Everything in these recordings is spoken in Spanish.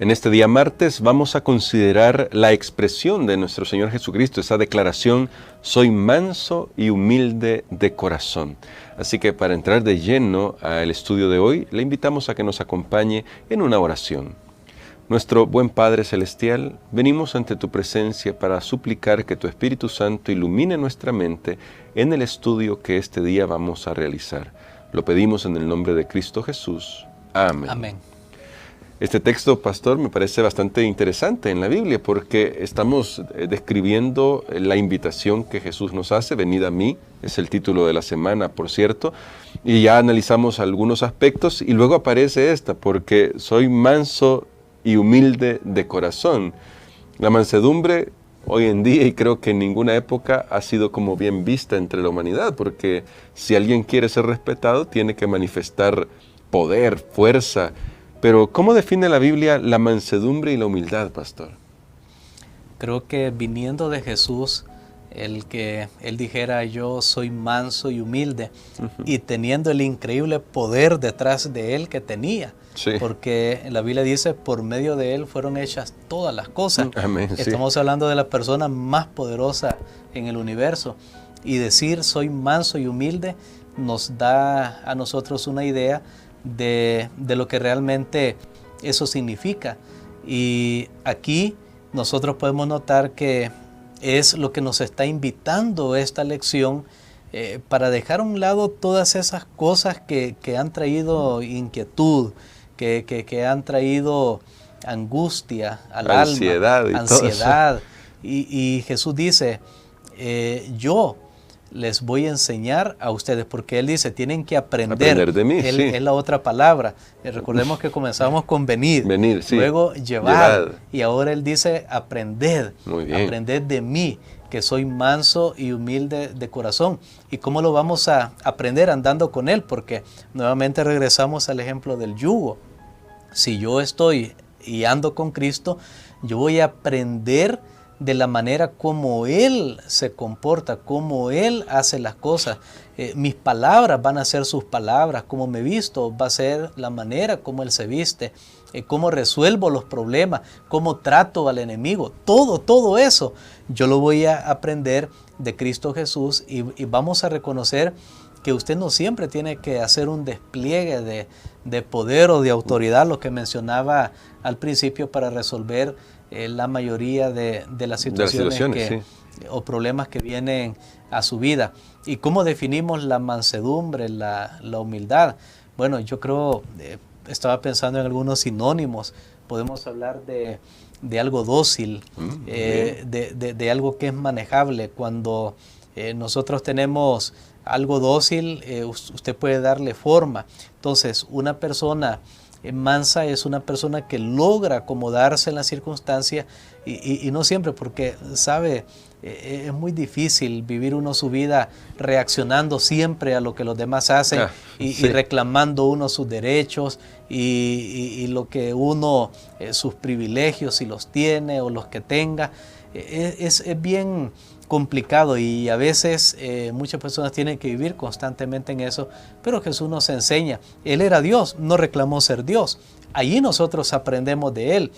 En este día martes vamos a considerar la expresión de nuestro Señor Jesucristo, esa declaración, soy manso y humilde de corazón. Así que para entrar de lleno al estudio de hoy, le invitamos a que nos acompañe en una oración. Nuestro buen Padre Celestial, venimos ante tu presencia para suplicar que tu Espíritu Santo ilumine nuestra mente en el estudio que este día vamos a realizar. Lo pedimos en el nombre de Cristo Jesús. Amén. Amén. Este texto, pastor, me parece bastante interesante en la Biblia porque estamos describiendo la invitación que Jesús nos hace, venid a mí, es el título de la semana, por cierto, y ya analizamos algunos aspectos y luego aparece esta, porque soy manso y humilde de corazón. La mansedumbre hoy en día, y creo que en ninguna época, ha sido como bien vista entre la humanidad, porque si alguien quiere ser respetado, tiene que manifestar poder, fuerza. Pero, ¿cómo define la Biblia la mansedumbre y la humildad, pastor? Creo que viniendo de Jesús, el que Él dijera, yo soy manso y humilde, y teniendo el increíble poder detrás de Él que tenía. Sí. Porque la Biblia dice, por medio de Él fueron hechas todas las cosas. Amén, Estamos hablando de la persona más poderosa en el universo. Y decir, soy manso y humilde, nos da a nosotros una idea de lo que realmente eso significa. Y aquí nosotros podemos notar que es lo que nos está invitando esta lección para dejar a un lado todas esas cosas que han traído inquietud, que han traído angustia al ansiedad alma, y ansiedad. todo eso. Y Jesús dice, yo les voy a enseñar a ustedes, porque Él dice, tienen que aprender de mí, Él, sí. es la otra palabra. Recordemos que comenzamos con venir, sí. luego llevar, y ahora Él dice, aprended, Muy bien. Aprended de mí, que soy manso y humilde de corazón. ¿Y cómo lo vamos a aprender? Andando con Él, porque nuevamente regresamos al ejemplo del yugo. Si yo estoy y ando con Cristo, yo voy a aprender de la manera como Él se comporta, como Él hace las cosas. Mis palabras van a ser sus palabras, como me visto va a ser la manera como Él se viste, cómo resuelvo los problemas, cómo trato al enemigo. Todo eso yo lo voy a aprender de Cristo Jesús y vamos a reconocer que usted no siempre tiene que hacer un despliegue de poder o de autoridad, lo que mencionaba al principio, para resolver la mayoría de las situaciones o problemas que vienen a su vida. ¿Y cómo definimos la mansedumbre, la humildad? Bueno, yo creo, estaba pensando en algunos sinónimos. Podemos hablar de algo dócil, de algo que es manejable. Cuando nosotros tenemos algo dócil, usted puede darle forma. Entonces, una persona mansa es una persona que logra acomodarse en las circunstancias y no siempre, porque sabe, es muy difícil vivir uno su vida reaccionando siempre a lo que los demás hacen y reclamando uno sus derechos y lo que uno, sus privilegios, si los tiene o los que tenga. Es bien complicado y a veces muchas personas tienen que vivir constantemente en eso, pero Jesús nos enseña. Él era Dios, no reclamó ser Dios. Allí nosotros aprendemos de Él.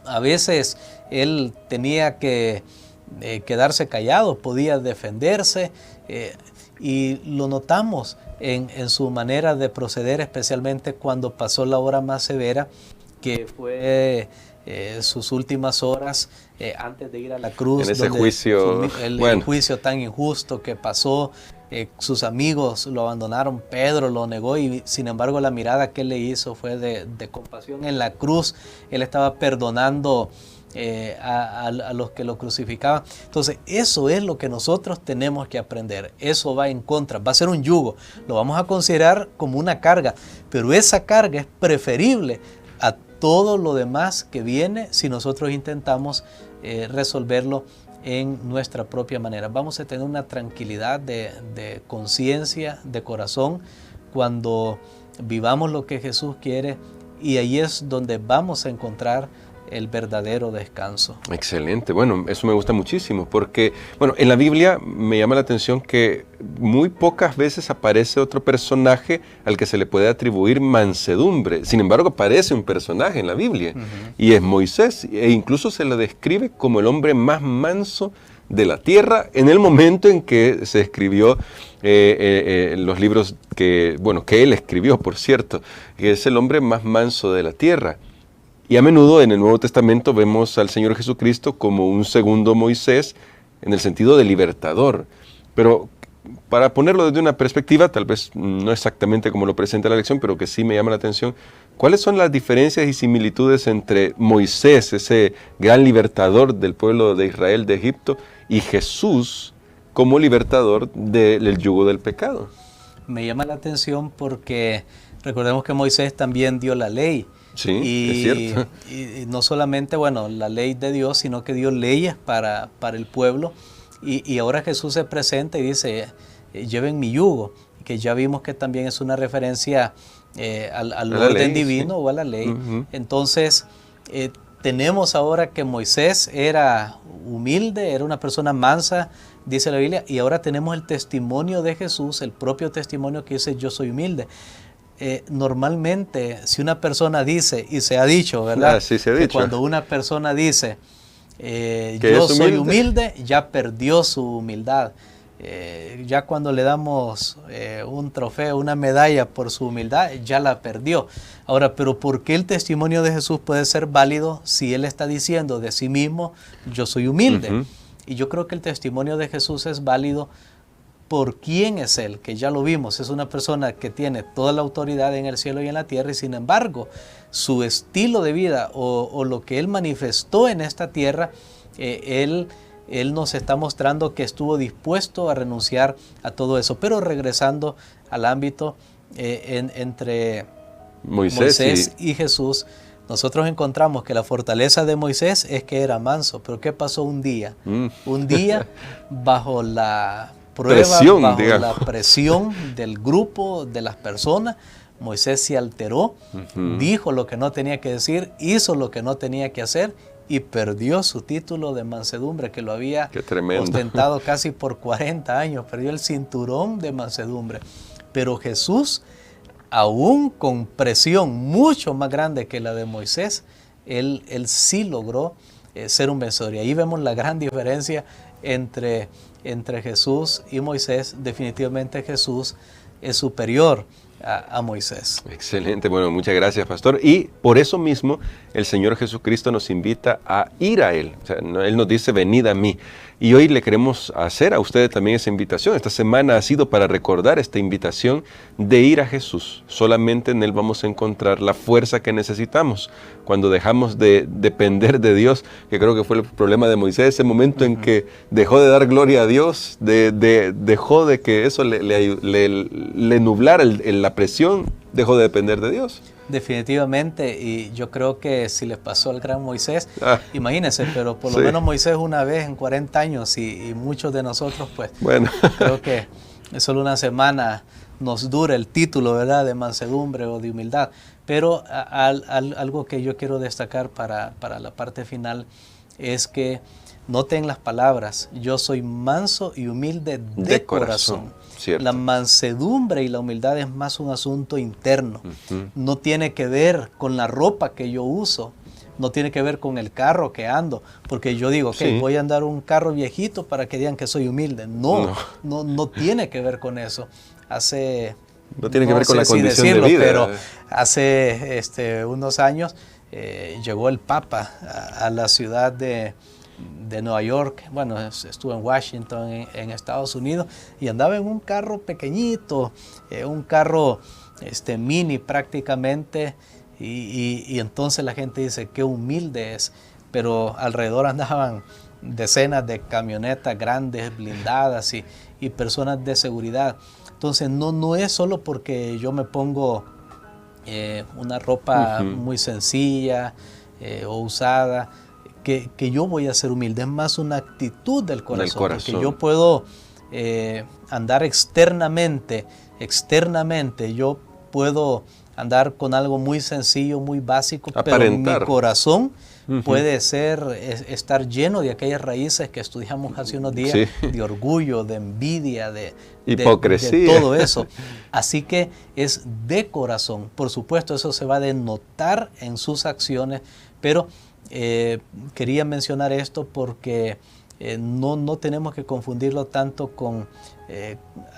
A veces Él tenía que quedarse callado, podía defenderse y lo notamos en su manera de proceder, especialmente cuando pasó la hora más severa, que fue sus últimas horas antes de ir a la cruz, en ese juicio, el juicio tan injusto que pasó. Sus amigos lo abandonaron, Pedro lo negó y sin embargo la mirada que él le hizo fue de compasión. En la cruz él estaba perdonando a los que lo crucificaban. Entonces eso es lo que nosotros tenemos que aprender. Eso va en contra, va a ser un yugo, lo vamos a considerar como una carga, pero esa carga es preferible a todo lo demás que viene si nosotros intentamos resolverlo en nuestra propia manera. Vamos a tener una tranquilidad de conciencia, de corazón, cuando vivamos lo que Jesús quiere, y ahí es donde vamos a encontrar el verdadero descanso. Excelente. Bueno, eso me gusta muchísimo porque, bueno, en la Biblia me llama la atención que muy pocas veces aparece otro personaje al que se le puede atribuir mansedumbre. Sin embargo, aparece un personaje en la Biblia, y es Moisés, e incluso se le describe como el hombre más manso de la tierra en el momento en que se escribió los libros que él escribió, por cierto, que es el hombre más manso de la tierra. Y a menudo en el Nuevo Testamento vemos al Señor Jesucristo como un segundo Moisés, en el sentido de libertador. Pero para ponerlo desde una perspectiva, tal vez no exactamente como lo presenta la lección, pero que sí me llama la atención, ¿cuáles son las diferencias y similitudes entre Moisés, ese gran libertador del pueblo de Israel de Egipto, y Jesús como libertador del yugo del pecado? Me llama la atención porque recordemos que Moisés también dio la ley. Sí, es cierto. Y no solamente, la ley de Dios, sino que dio leyes para el pueblo. Y ahora Jesús se presenta y dice, lleven mi yugo, que ya vimos que también es una referencia al orden ley, divino, sí, o a la ley. Entonces, tenemos ahora que Moisés era humilde, era una persona mansa, dice la Biblia, y ahora tenemos el testimonio de Jesús, el propio testimonio que dice, yo soy humilde. Normalmente, si una persona dice, y se ha dicho, ¿verdad? Sí, se ha dicho. Que cuando una persona dice, yo soy humilde, ya perdió su humildad. Ya cuando le damos un trofeo, una medalla por su humildad, ya la perdió. Ahora, pero ¿por qué el testimonio de Jesús puede ser válido si Él está diciendo de sí mismo, yo soy humilde? Y yo creo que el testimonio de Jesús es válido por quién es Él, que ya lo vimos, es una persona que tiene toda la autoridad en el cielo y en la tierra, y sin embargo, su estilo de vida o lo que Él manifestó en esta tierra, Él nos está mostrando que estuvo dispuesto a renunciar a todo eso. Pero regresando al ámbito entre Moisés y Jesús, nosotros encontramos que la fortaleza de Moisés es que era manso. Pero ¿qué pasó un día? Un día bajo la prueba, bajo la presión del grupo, de las personas, Moisés se alteró, dijo lo que no tenía que decir, hizo lo que no tenía que hacer, y perdió su título de mansedumbre que lo había ostentado casi por 40 años. Perdió el cinturón de mansedumbre. Pero Jesús, aún con presión mucho más grande que la de Moisés, él sí logró ser un vencedor. Y ahí vemos la gran diferencia entre Jesús y Moisés. Definitivamente Jesús es superior a Moisés. Excelente, bueno, muchas gracias, pastor. Y por eso mismo el Señor Jesucristo nos invita a ir a Él. O sea, Él nos dice, venid a mí. Y hoy le queremos hacer a ustedes también esa invitación. Esta semana ha sido para recordar esta invitación de ir a Jesús. Solamente en Él vamos a encontrar la fuerza que necesitamos. Cuando dejamos de depender de Dios, que creo que fue el problema de Moisés, ese momento en que dejó de dar gloria a Dios, dejó de que eso le nublara la presión, dejó de depender de Dios. Definitivamente, y yo creo que si le pasó al gran Moisés, imagínense, pero por lo menos Moisés una vez en 40 años y muchos de nosotros, pues, creo que solo una semana nos dura el título, ¿verdad?, de mansedumbre o de humildad. Pero algo que yo quiero destacar para la parte final es que noten las palabras, yo soy manso y humilde de corazón. Cierto. La mansedumbre y la humildad es más un asunto interno. No tiene que ver con la ropa que yo uso, no tiene que ver con el carro que ando, porque yo digo, voy a andar un carro viejito para que digan que soy humilde. No tiene que ver con eso. No tiene que ver con la condición de vida. Pero hace unos años llegó el Papa a la ciudad de Nueva York, estuvo en Washington, en Estados Unidos, y andaba en un carro pequeñito, un carro mini prácticamente, y entonces la gente dice, qué humilde es, pero alrededor andaban decenas de camionetas grandes, blindadas, y personas de seguridad. Entonces no es solo porque yo me pongo una ropa muy sencilla o usada, que yo voy a ser humilde, es más una actitud del corazón. Porque yo puedo andar externamente, yo puedo andar con algo muy sencillo, muy básico, Aparentar. pero mi corazón puede estar lleno de aquellas raíces que estudiamos hace unos días, Sí. de orgullo, de envidia, de Hipocresía. de todo eso. Así que es de corazón. Por supuesto, eso se va a denotar en sus acciones, pero quería mencionar esto porque no tenemos que confundirlo tanto con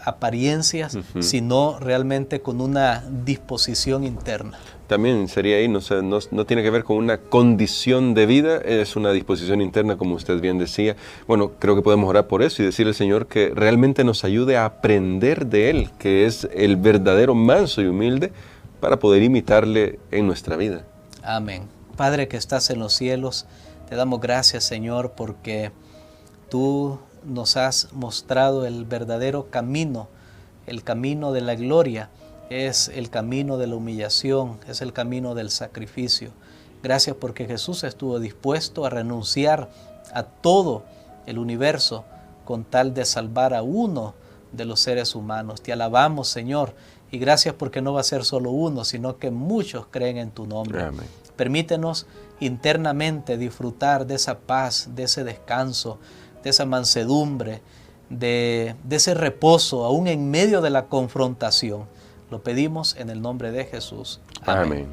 apariencias, sino realmente con una disposición interna. También sería ahí, no tiene que ver con una condición de vida, es una disposición interna, como usted bien decía. Bueno, creo que podemos orar por eso y decirle al Señor que realmente nos ayude a aprender de Él, que es el verdadero manso y humilde, para poder imitarle en nuestra vida. Amén. Padre que estás en los cielos, te damos gracias, Señor, porque tú nos has mostrado el verdadero camino, el camino de la gloria. Es el camino de la humillación, es el camino del sacrificio. Gracias porque Jesús estuvo dispuesto a renunciar a todo el universo con tal de salvar a uno de los seres humanos. Te alabamos, Señor, y gracias porque no va a ser solo uno, sino que muchos creen en tu nombre. Amén. Permítenos internamente disfrutar de esa paz, de ese descanso, de esa mansedumbre, de ese reposo, aún en medio de la confrontación. Lo pedimos en el nombre de Jesús. Amén.